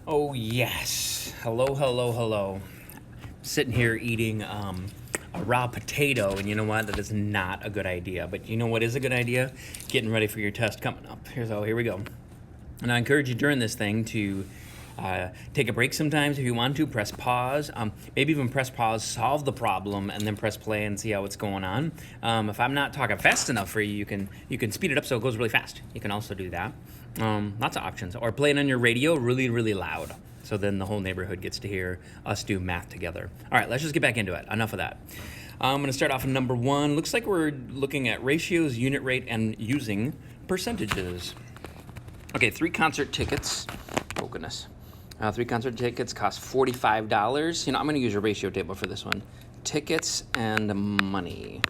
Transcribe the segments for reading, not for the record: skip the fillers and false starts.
Oh, yes. Hello, hello, hello. Sitting here eating a raw potato, and you know what? That is not a good idea. But you know what is a good idea? Getting ready for your test coming up. Here we go. And I encourage you during this thing to take a break sometimes if you want to. Press pause. Maybe even press pause, solve the problem, and then press play and see how it's going on. If I'm not talking fast enough for you, you can speed it up so it goes really fast. You can also do that. Lots of options. Or play it on your radio really, really loud. So then the whole neighborhood gets to hear us do math together. All right, let's just get back into it. Enough of that. I'm going to start off in number 1. Looks like we're looking at ratios, unit rate, and using percentages. Okay, 3 concert tickets. Oh, goodness. 3 concert tickets cost $45. I'm going to use a ratio table for this one. Tickets and money.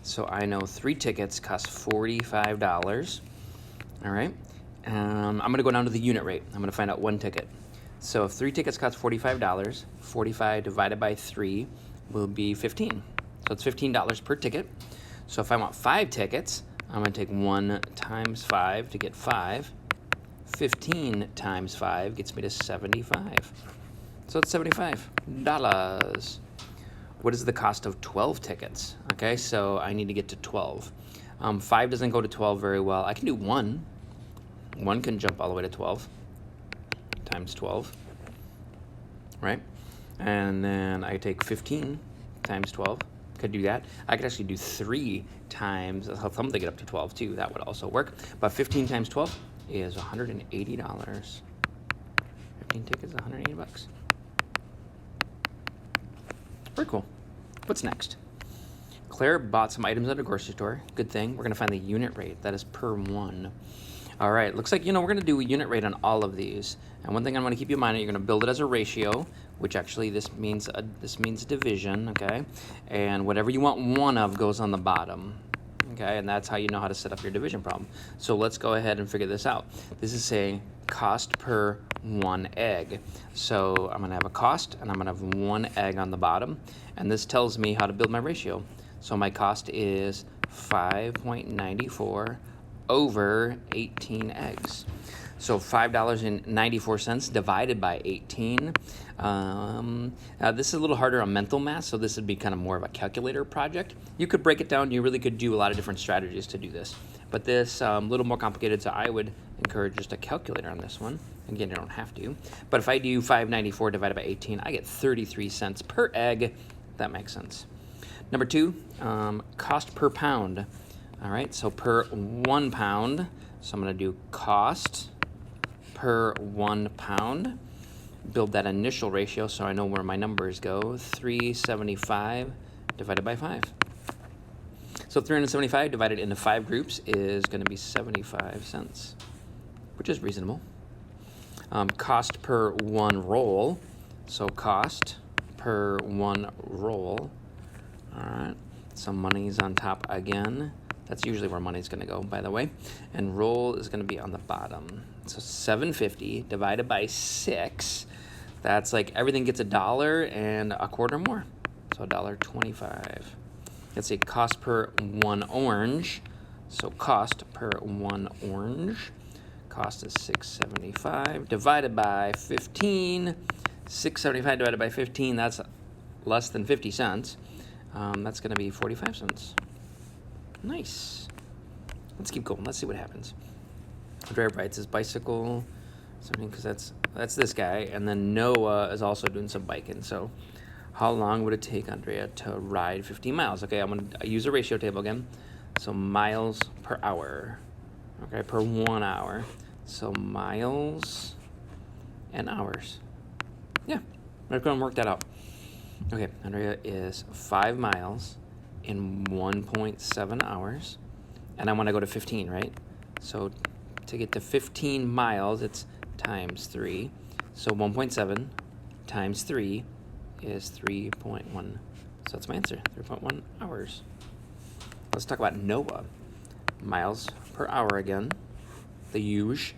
So I know 3 tickets cost $45. All right. I'm going to go down to the unit rate. I'm going to find out 1 ticket. So if 3 tickets cost $45, 45 divided by 3 will be 15. So it's $15 per ticket. So if I want 5 tickets, I'm going to take 1 times 5 to get 5. 15 times 5 gets me to 75. So it's $75. What is the cost of 12 tickets? Okay, so I need to get to 12. 5 doesn't go to 12 very well. I can do 1. 1 can jump all the way to 12 times 12, right? And then I take 15 times 12. Could do that. I could actually do 3 times, I'll help them to get up to 12 too. That would also work. But 15 times 12 is $180. 15 tickets, $180. Very cool. What's next? Claire bought some items at a grocery store. Good thing. We're going to find the unit rate. That is per 1. All right. Looks like, we're going to do a unit rate on all of these. And one thing I want to keep you in mind, you're going to build it as a ratio, which actually this means division, okay? And whatever you want 1 of goes on the bottom. Okay, and that's how you know how to set up your division problem. So let's go ahead and figure this out. This is saying cost per 1 egg. So I'm going to have a cost, and I'm going to have 1 egg on the bottom. And this tells me how to build my ratio. So my cost is 5.94 over 18 eggs. So $5.94 divided by 18. This is a little harder on mental math, so this would be kind of more of a calculator project. You could break it down. You really could do a lot of different strategies to do this. But this a little more complicated, so I would encourage just a calculator on this one. Again, you don't have to. But if I do 5.94 divided by 18, I get 33 cents per egg. That makes sense. Number 2, cost per pound. All right, so per 1 pound. So I'm going to do cost per 1 pound. Build that initial ratio so I know where my numbers go. 375 divided by 5. So 375 divided into 5 groups is going to be 75 cents, which is reasonable. Cost per 1 roll. So cost per 1 roll. All right, so money's on top again. That's usually where money's going to go, by the way. And roll is going to be on the bottom. So 750 divided by 6. That's like everything gets $1 and a quarter more. So $1.25. Let's see, cost per 1 orange. So cost per 1 orange. Cost is $6.75 divided by 15. $6.75 divided by 15, that's less than 50 cents. That's going to be 45 cents. Nice. Let's keep going. Let's see what happens. Driver rides his bicycle, something, because that's this guy, and then Noah is also doing some biking. So, how long would it take Andrea to ride 15 miles? Okay, I'm gonna use a ratio table again. So miles per hour. Okay, per 1 hour. So miles and hours. Yeah, we're gonna work that out. Okay, Andrea is 5 miles in 1.7 hours, and I want to go to 15, right? So to get to 15 miles, it's times 3. So 1.7 times 3 is 3.1. So that's my answer, 3.1 hours. Let's talk about Noah. Miles per hour again, the huge.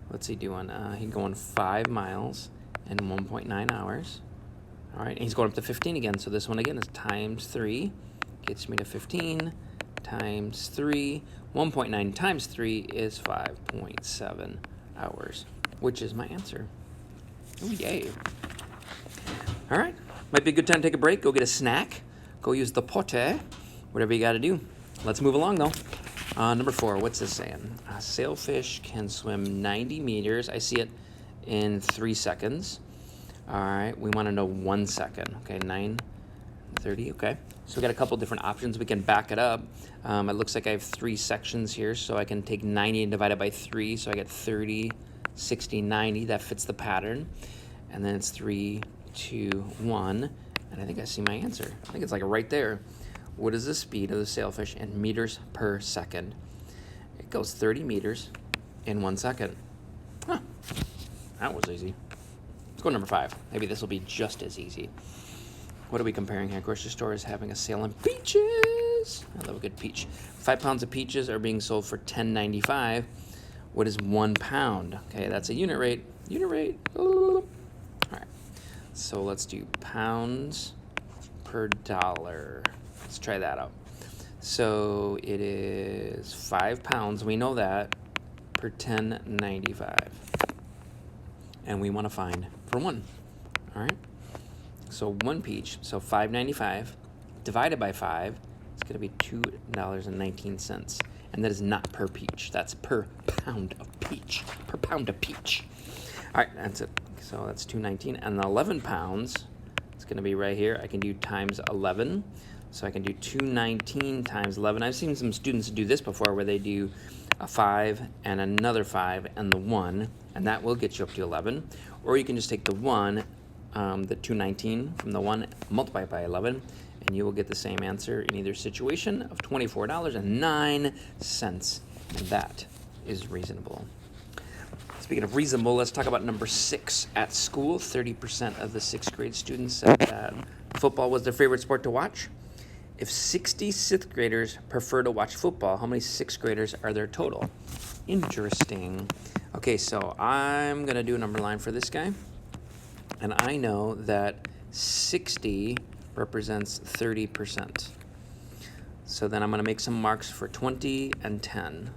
What's he doing? He's going 5 miles in 1.9 hours. All right, and he's going up to 15 again. So this one again is times 3. Gets me to 15 times 3. 1.9 times 3 is 5.7 hours, which is my answer. Oh, yay. All right. Might be a good time to take a break, go get a snack, go use the pote, whatever you got to do. Let's move along, though. Number 4, what's this saying? A sailfish can swim 90 meters. I see it in 3 seconds. All right, we want to know 1 second. Okay, 9:30. Okay, so we got a couple different options. We can back it up. It looks like I have 3 sections here, so I can take 90 and divide it by 3, so I get 30, 60, 90. That fits the pattern. And then it's 3, 2, 1, and I think I see my answer. I think it's like right there. What is the speed of the sailfish in meters per second? It goes 30 meters in 1 second. Huh, that was easy. Let's go number 5. Maybe this will be just as easy. What are we comparing here? Grocery store is having a sale on peaches. I love a good peach. 5 pounds of peaches are being sold for $10.95. What is 1 pound? Okay, that's a unit rate. Unit rate. All right. So let's do pounds per dollar. Let's try that out. So it is 5 pounds. We know that per $10.95. And we want to find for 1. All right. So 1 peach. So $5.95 divided by 5 is going to be $2.19. And that is not per peach. That's per pound of peach. Per pound of peach. All right, that's it. So that's $2.19. And 11 pounds, it's going to be right here. I can do times 11. So I can do $2.19 times 11. I've seen some students do this before where they do a 5 and another 5 and the 1. And that will get you up to 11. Or you can just take the 1, the $2.19 from the 1, multiply it by 11. And you will get the same answer in either situation of $24.09. And that is reasonable. Speaking of reasonable, let's talk about number 6 at school. 30% of the 6th grade students said that football was their favorite sport to watch. If 60 6th graders prefer to watch football, how many 6th graders are there total? Interesting. Okay, so I'm going to do a number line for this guy. And I know that 60 represents 30%. So then I'm going to make some marks for 20 and 10,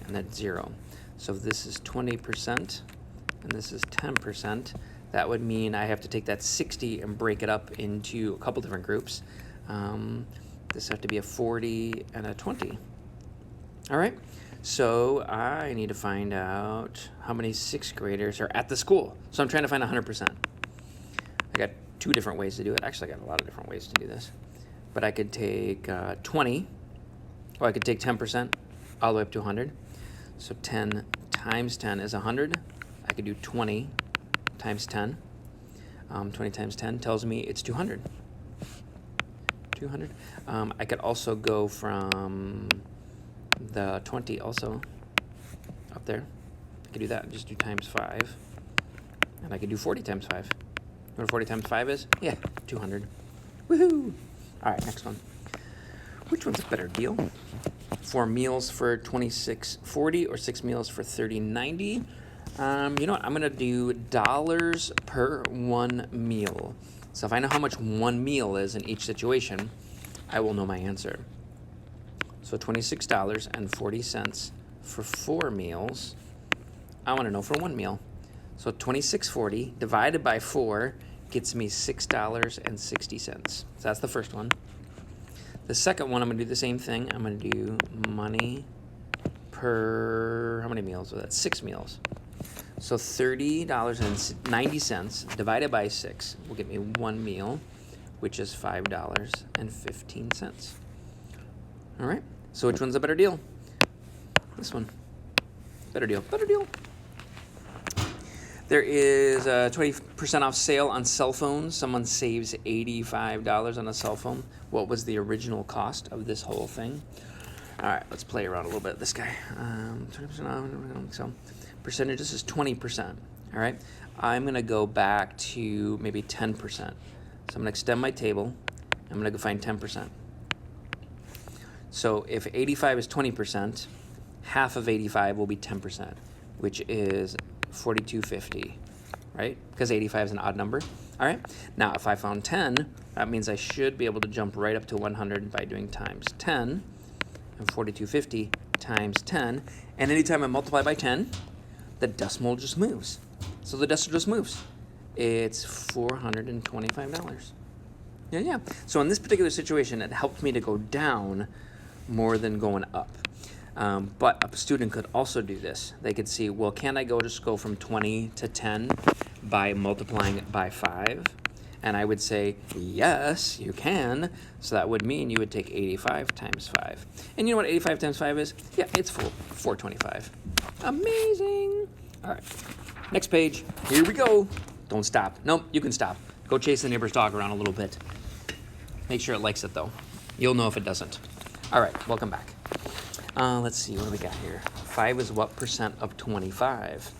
and that's 0. So if this is 20% and this is 10%, that would mean I have to take that 60 and break it up into a couple different groups. This have to be a 40 and a 20. All right, so I need to find out how many 6th graders are at the school. So I'm trying to find 100%. I got 2 different ways to do it. Actually, I got a lot of different ways to do this. But I could take 20, or I could take 10% all the way up to 100. So 10 times 10 is 100. I could do 20 times 10. 20 times 10 tells me it's 200. 200. I could also go from the 20 also up there. I could do that and just do times 5. And I could do 40 times 5. You know what 40 times 5 is? Yeah, 200. Woohoo! All right, next one. Which one's a better deal? 4 meals for $26.40 or 6 meals for $30.90? You know what? I'm going to do dollars per 1 meal. So if I know how much 1 meal is in each situation, I will know my answer. So $26.40 for 4 meals. I want to know for 1 meal. So $26.40 divided by 4 gets me $6.60. So that's the first one. The second one, I'm going to do the same thing. I'm going to do money per, how many meals was that? 6 meals. So $30.90 divided by 6 will get me 1 meal, which is $5.15. All right. So which one's a better deal? This one. Better deal. Better deal. There is a 20% off sale on cell phones. Someone saves $85 on a cell phone. What was the original cost of this whole thing? All right, let's play around a little bit. This guy, 20% off. So percentages is 20%. All right, I'm gonna go back to maybe 10%. So I'm gonna extend my table. I'm gonna go find 10%. So if 85 is 20%, half of 85 will be 10%, which is $42.50, right? Because 85 is an odd number. All right. Now, if I found 10, that means I should be able to jump right up to 100 by doing times 10, and $42.50 times 10. And anytime I multiply by 10, the decimal just moves. So the decimal just moves. It's $425. Yeah. So in this particular situation, it helped me to go down more than going up. But a student could also do this. They could see, well, can I go from 20 to 10 by multiplying it by 5? And I would say, yes, you can. So that would mean you would take 85 times 5. And you know what 85 times 5 is? Yeah, it's 425. Amazing. All right, next page. Here we go. Don't stop. Nope, you can stop. Go chase the neighbor's dog around a little bit. Make sure it likes it, though. You'll know if it doesn't. All right, welcome back. Let's see, what do we got here? 5 is what percent of 25?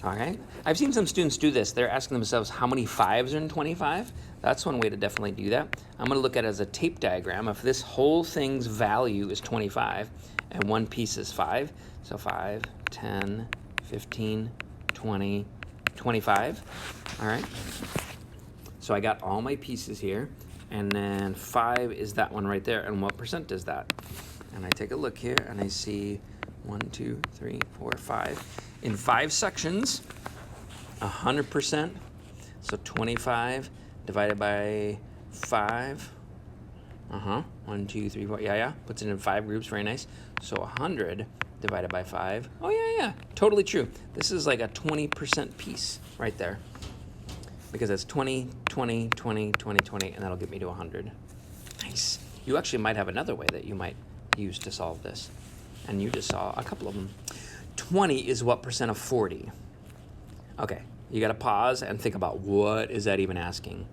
All right. I've seen some students do this. They're asking themselves, how many 5s are in 25? That's one way to definitely do that. I'm going to look at it as a tape diagram. If this whole thing's value is 25 and one piece is 5, so 5, 10, 15, 20, 25. All right. So I got all my pieces here. And then 5 is that one right there. And what percent is that? And I take a look here and I see 1, 2, 3, 4, 5. In 5 sections, 100%. So 25 divided by 5. 1, 2, 3, 4. Yeah. Puts it in 5 groups. Very nice. So 100 divided by 5. Oh, yeah. Totally true. This is like a 20% piece right there. Because that's 20, 20, 20, 20, 20, and that'll get me to 100. Nice. You actually might have another way that you might use to solve this. And you just saw a couple of them. 20 is what percent of 40? Okay, you got to pause and think about what is that even asking.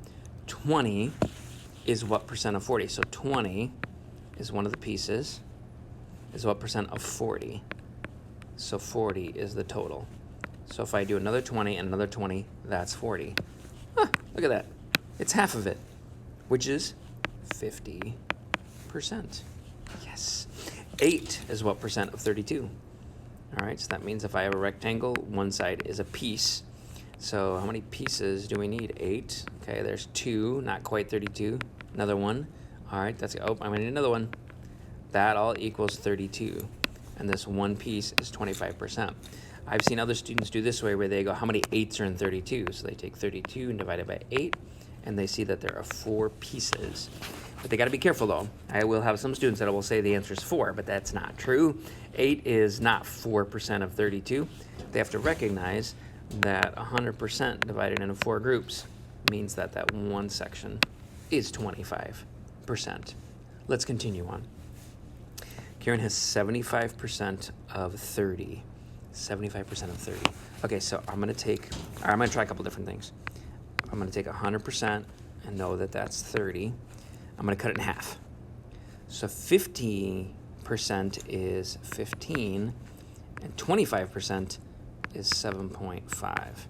20 is what percent of 40? So 20 is one of the pieces, is what percent of 40? So 40 is the total. So if I do another 20 and another 20, that's 40. Look at that. It's half of it, which is 50%. Yes. 8 is what percent of 32? All right, so that means if I have a rectangle, one side is a piece. So how many pieces do we need? 8. Okay, there's 2, not quite 32. Another one. All right, I'm gonna need another one. That all equals 32. And this one piece is 25%. I've seen other students do this way where they go, how many 8s are in 32? So they take 32 and divide it by 8, and they see that there are 4 pieces. But they got to be careful, though. I will have some students that will say the answer is 4, but that's not true. 8 is not 4% of 32. They have to recognize that 100% divided into 4 groups means that that one section is 25%. Let's continue on. Kieran has 75% of 30. 75% of 30. Okay, so I'm going to try a couple different things. I'm going to take 100% and know that that's 30. I'm going to cut it in half. So 50% is 15, and 25% is 7.5.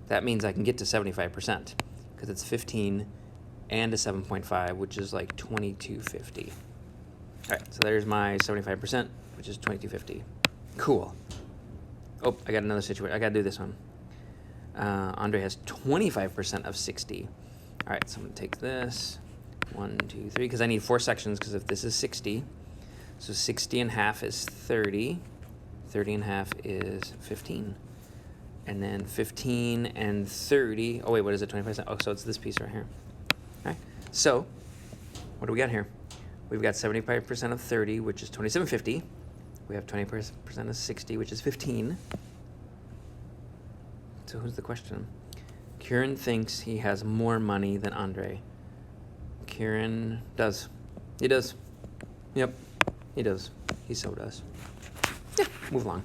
That means I can get to 75% because it's 15 and a 7.5, which is like 2250. All right, so there's my 75%, which is 2250. Cool. Oh, I got another situation. I got to do this one. Andre has 25% of 60. All right, so I'm going to take this. 1, 2, 3, because I need 4 sections, because if this is 60, so 60 and half is 30. 30 and half is 15. And then 15 and 30. Oh, wait, what is it? 25%? Oh, so it's this piece right here. All right, so what do we got here? We've got 75% of 30, which is 2750. We have 20% of 60, which is 15. So who's the question? Kieran thinks he has more money than Andre. Kieran does. He does. Yep, he does. He so does. Yeah, move along.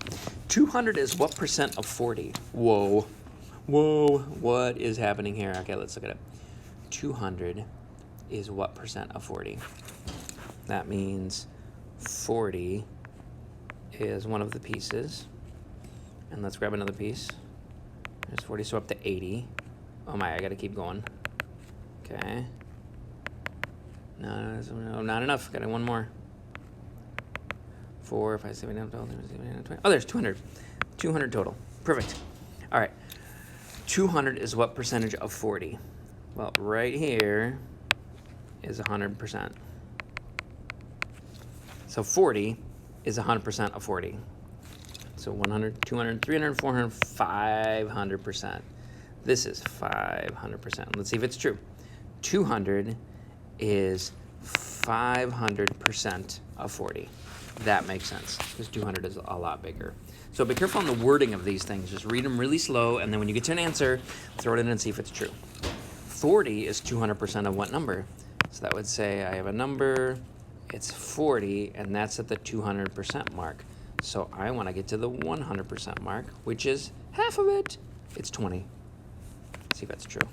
200 is what percent of 40? Whoa. What is happening here? Okay, let's look at it. 200 is what percent of 40? That means 40 is one of the pieces. And let's grab another piece. There's 40, so up to 80. Oh my, I gotta keep going. Okay. No, not enough. Got one more. 4, 5, 7, 8, 9, 10, 20. Oh, there's 200. 200 total. Perfect. All right. 200 is what percentage of 40? Well, right here is 100%. So 40 is 100% of 40. So 100, 200, 300, 400, 500%. This is 500%. Let's see if it's true. 200 is 500% of 40. That makes sense, because 200 is a lot bigger. So be careful on the wording of these things. Just read them really slow, and then when you get to an answer, throw it in and see if it's true. 40 is 200% of what number? So that would say I have a number, it's 40, and that's at the 200% mark. So I want to get to the 100% mark, which is half of it. It's 20. Let's see if that's true.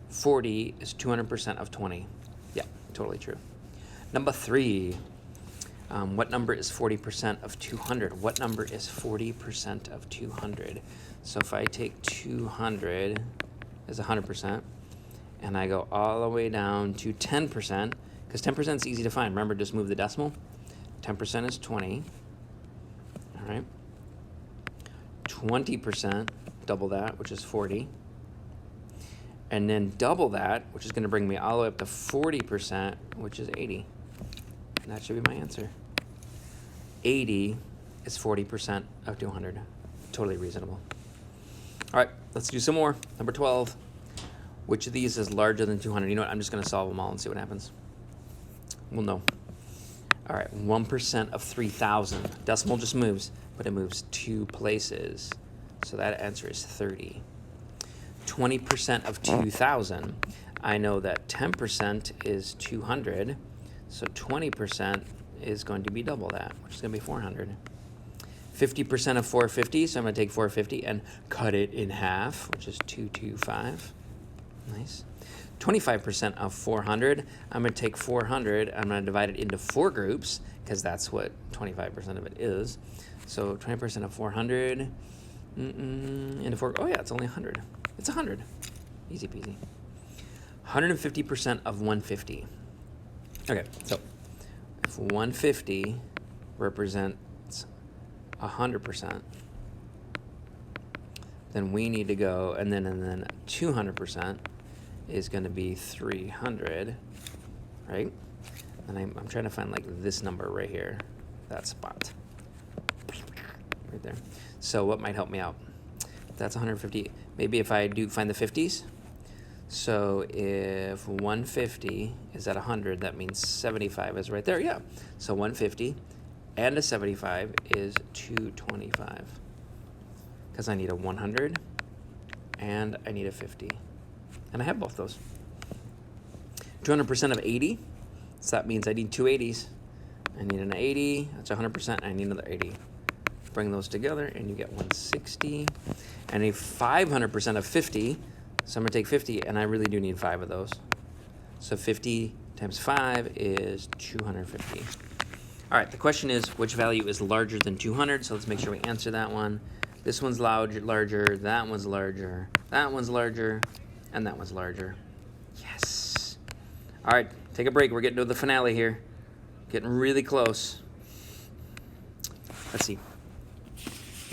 40 is 200% of 20. Yeah, totally true. Number 3. What number is 40% of 200? What number is 40% of 200? So if I take 200 as 100%, and I go all the way down to 10%, because 10% is easy to find. Remember, just move the decimal. 10% is 20. All right. 20%, double that, which is 40. And then double that, which is going to bring me all the way up to 40%, which is 80. And that should be my answer. 80 is 40% of 200. Totally reasonable. All right, let's do some more. Number 12. Which of these is larger than 200? You know what? I'm just going to solve them all and see what happens. We'll know. All right, 1% of 3,000. Decimal just moves, but it moves 2 places. So that answer is 30. 20% of 2,000. I know that 10% is 200. So 20% is going to be double that, which is going to be 400. 50% of 450, so I'm going to take 450 and cut it in half, which is 225. Nice. 25% of 400, I'm going to take 400, I'm going to divide it into 4 groups, because that's what 25% of it is. So 20% of 400 into 4, oh yeah, it's only 100. It's 100. Easy peasy. 150% of 150. Okay, so if 150 represents 100%, then we need to go, and then 200% is going to be 300, right? And I'm trying to find like this number right here, that spot, right there. So what might help me out? That's 150. Maybe if I do find the 50s. So if 150 is at 100, that means 75 is right there. Yeah. So 150 and a 75 is 225. Because I need a 100 and I need a 50. And I have both those. 200% of 80. So that means I need 2 80s. I need an 80. That's 100%. I need another 80. Bring those together and you get 160. And a 500% of 50. So I'm going to take 50, and I really do need 5 of those. So 50 times 5 is 250. All right, the question is, which value is larger than 200? So let's make sure we answer that one. This one's larger, that one's larger, that one's larger, and that one's larger. Yes. All right, take a break. We're getting to the finale here. Getting really close. Let's see.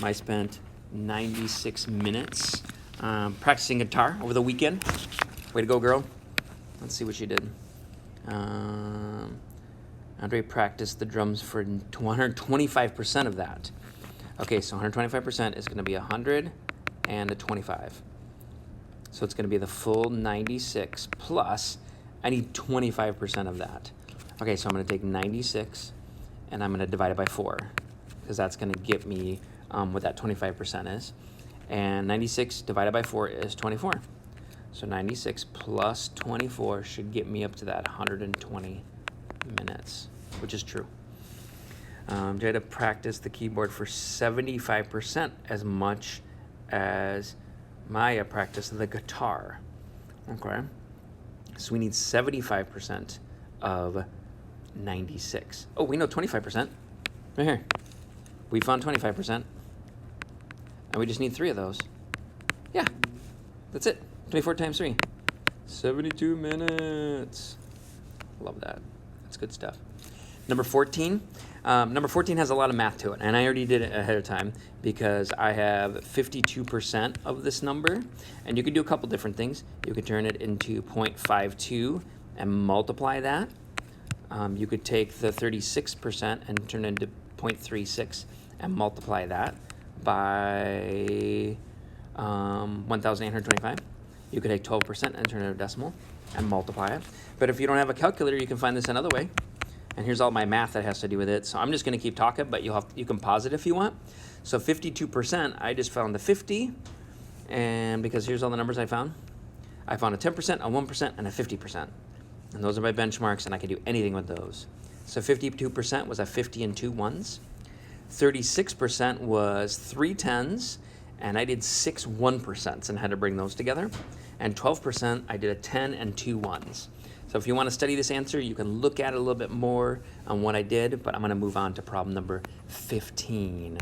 I spent 96 minutes practicing guitar over the weekend. Way to go, girl. Let's see what she did. Andre practiced the drums for 125% of that. Okay, so 125% is going to be 100 and a 25. So it's going to be the full 96 plus, I need 25% of that. Okay, so I'm going to take 96 and I'm going to divide it by 4 because that's going to get me what that 25% is. And 96 divided by 4 is 24. So 96 plus 24 should get me up to that 120 minutes, which is true. Try to practice the keyboard for 75% as much as Maya practiced the guitar. Okay. So we need 75% of 96. Oh, we know 25%. Right here. We found 25%. And we just need 3 of those. Yeah, that's it. 24 times 3. 72 minutes. Love that. That's good stuff. Number 14. Number 14 has a lot of math to it, and I already did it ahead of time because I have 52% of this number, and you could do a couple different things. You could turn it into 0.52 and multiply that. You could take the 36% and turn it into 0.36 and multiply that by 1,825. You could take 12% and turn it into a decimal and multiply it. But if you don't have a calculator, you can find this another way. And here's all my math that has to do with it. So I'm just going to keep talking, but you can pause it if you want. So 52%, I just found the 50. And because here's all the numbers I found a 10%, a 1%, and a 50%. And those are my benchmarks, and I can do anything with those. So 52% was a 50 and 2 ones. 36% was 3 tens, and I did 6 1% and had to bring those together. And 12%, I did a 10 and 2 ones. So if you want to study this answer, you can look at it a little bit more on what I did, but I'm going to move on to problem number 15.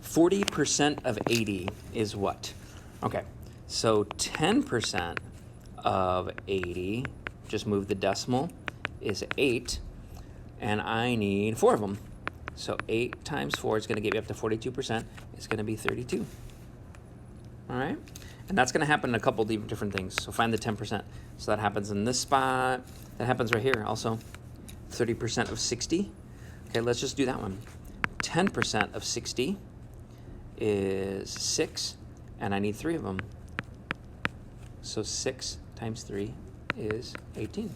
40% of 80 is what? Okay, so 10% of 80, just move the decimal, is 8, and I need 4 of them. So 8 times 4 is going to get me up to 42%. It's going to be 32. All right? And that's going to happen in a couple different things. So find the 10%. So that happens in this spot. That happens right here also. 30% of 60. Okay, let's just do that one. 10% of 60 is 6, and I need 3 of them. So 6 times 3 is 18.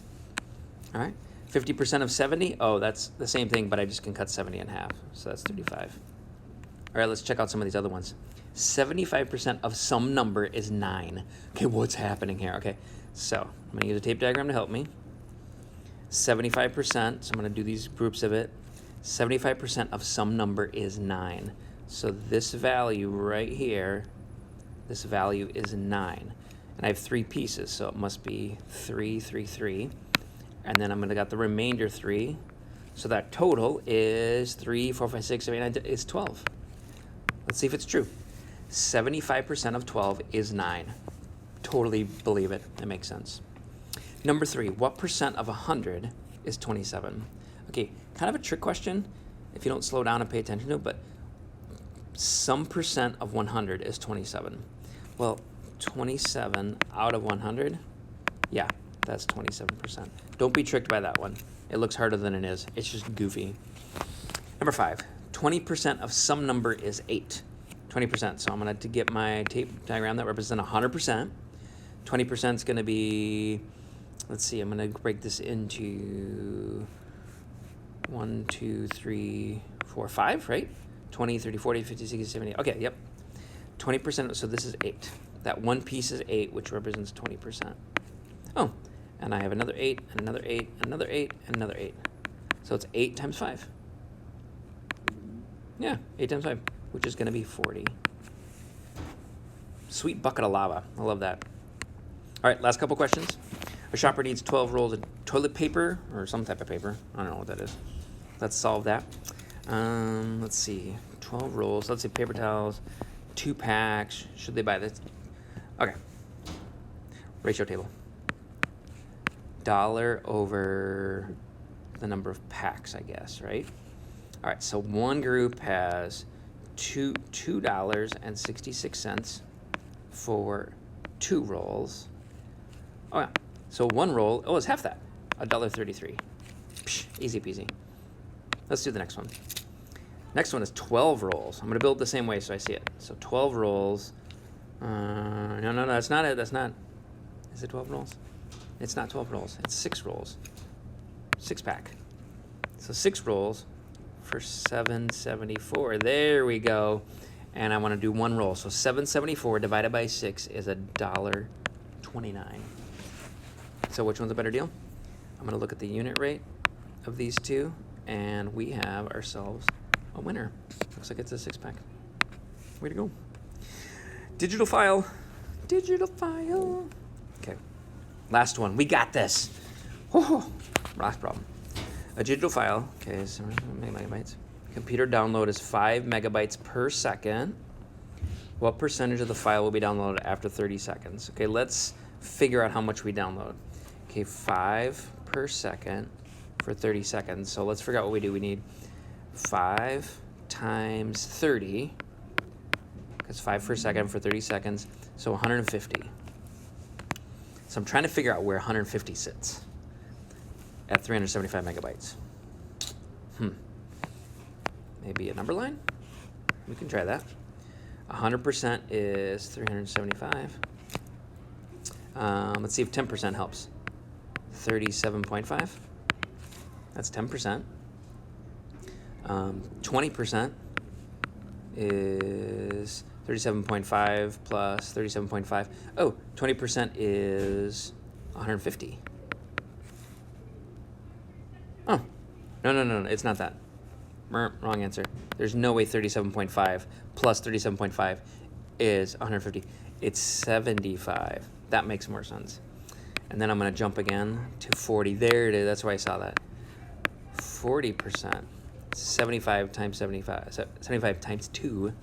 All right? 50% of 70, oh, that's the same thing, but I just can cut 70 in half. So that's 35. All right, let's check out some of these other ones. 75% of some number is 9. Okay, what's happening here? Okay, so I'm going to use a tape diagram to help me. 75%, so I'm going to do these groups of it. 75% of some number is 9. So this value right here, this value is 9. And I have 3 pieces, so it must be 3, 3, 3. And then I'm going to got the remainder 3. So that total is 3, 4, 5, 6, 7, 8, 9, is 12. Let's see if it's true. 75% of 12 is 9. Totally believe it. It makes sense. Number 3, what percent of 100 is 27? Okay, kind of a trick question if you don't slow down and pay attention to it, but some percent of 100 is 27. Well, 27 out of 100, yeah, that's 27%. Don't be tricked by that one. It looks harder than it is. It's just goofy. Number 5, 20% of some number is 8. 20%. So I'm going to get my tape diagram that represents 100%. 20% is going to be, let's see, I'm going to break this into 1, 2, 3, 4, 5, right? 20, 30, 40, 50, 60, 70. Okay, yep. 20%, so this is 8. That one piece is 8, which represents 20%. Oh, and I have another 8, and another 8, another 8, and another 8. So it's 8 times 5. Yeah, 8 times 5, which is going to be 40. Sweet bucket of lava. I love that. All right, last couple questions. A shopper needs 12 rolls of toilet paper, or some type of paper. I don't know what that is. Let's solve that. Let's see. 12 rolls. Let's say paper towels. 2 packs. Should they buy this? Okay. Ratio table. Dollar over the number of packs, I guess, right? All right, so one group has $2.66 for 2 rolls. Oh, yeah. So one roll, oh, it's half that, $1.33. Psh, easy peasy. Let's do the next one. Next one is 12 rolls. I'm going to build the same way so I see it. So 12 rolls. No, that's not it. That's not. Is it 12 rolls? It's not 12 rolls. It's 6 rolls. 6 pack. So 6 rolls for $7.74. There we go. And I want to do 1 roll. So $7.74 divided by 6 is $1.29. So which one's a better deal? I'm going to look at the unit rate of these two, and we have ourselves a winner. Looks like it's a 6-pack. Way to go. Digital file. Digital file. Okay. Last one. We got this. Oh, last problem. A digital file. Okay, so megabytes. Computer download is 5 megabytes per second. What percentage of the file will be downloaded after 30 seconds? Okay, let's figure out how much we download. Okay, 5 per second for 30 seconds. So let's figure out what we do. We need 5 times 30, because 5 per second for 30 seconds, so 150. So I'm trying to figure out where 150 sits at 375 megabytes. Maybe a number line? We can try that. 100% is 375. Let's see if 10% helps. 37.5. That's 10%. 20% is 37.5 plus 37.5. Oh, 20% is 150. Oh, no, it's not that. Wrong answer. There's no way 37.5 plus 37.5 is 150. It's 75. That makes more sense. And then I'm going to jump again to 40. There it is. That's why I saw that. 40%. 75 times 75. 75 times 2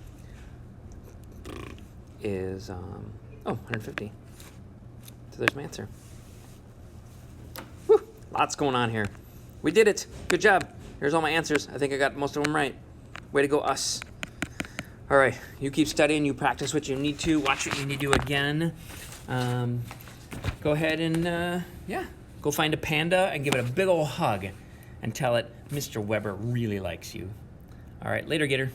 is 150. So there's my answer. Whew, lots going on here. We did it. Good job. Here's all my answers. I think I got most of them right. Way to go, us. All right, you keep studying. You practice what you need to. Watch what you need to again. Go ahead and, go find a panda and give it a big old hug and tell it Mr. Weber really likes you. All right, later, Gator.